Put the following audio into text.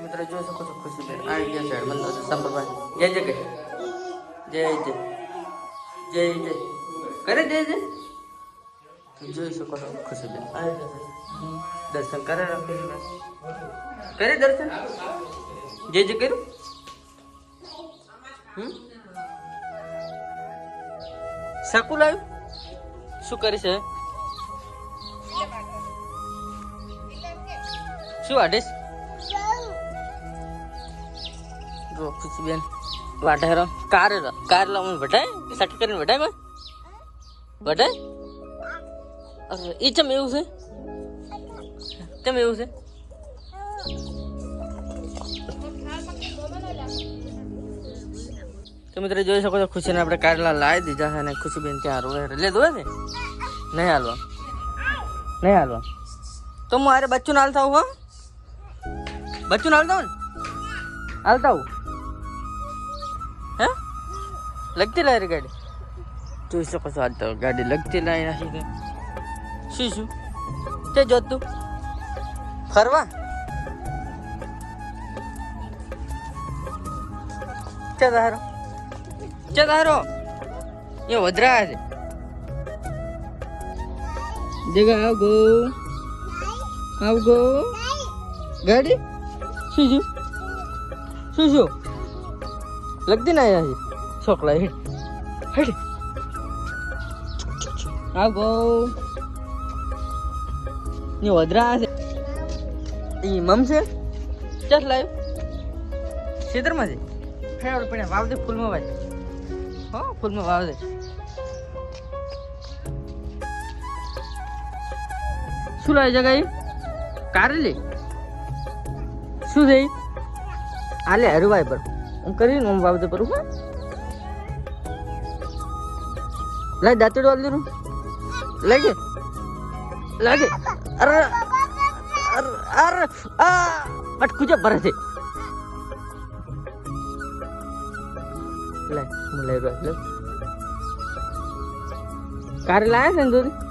मित्र जो सको तो खुशी बेन आई गया साइड बंदा संपर्क जय जय जय जय जय जय करे जय जय जो सको तो खुशी बेन आई गया दर्शन करे रखे करे दर्शन जय जय करो શકુલ આવ્યું શું કરી છે શું વાઢીશ જો ખુશીબેન વાઢે રો કાર લાવું વઢાય કે સટ કરીને વઢાય કોઈ વઢાય અરે એ ચમ એવું છે ચમ એવું છે તો મિત્રો જોઈ શકો છો ખુશીને આપણે કારેલા લાવી દીધા છે અને ખુશીબેન ત્યાં રોવે લે દોવે છે નહીં હાલવા તો હું અરે બચ્ચું હાલતા હું બચ્ચું હાલતા હું ને હાલતા હું હે લગતી લાવી ગાડી જોઈ શકો છો હાલતા ગાડી લગતી લાવી નાખી શું તે જોતું ફરવા ચાલો ચાલો ये वधरा है जगह आओ गो गाड़ी शुशु शुशु लगती ना यार छोकला हिट हिट आओ गो ये वधरा है ये मम से चल लायो क्षेत्र में से है और पड़े वाव दे फूल में भाई हाँ फूल में वाव दे શું લાવી જગા કારેલી શું થઈ આલે હરવાય પર હું કરીને હું બાબતે પર હા લાય દાંતડો આલ દઉં લાગે અરે અરે અરે આ અટકું જ ભરે છે લાય હું લઈ રહ્યો કારે લાયા છે ને દૂધ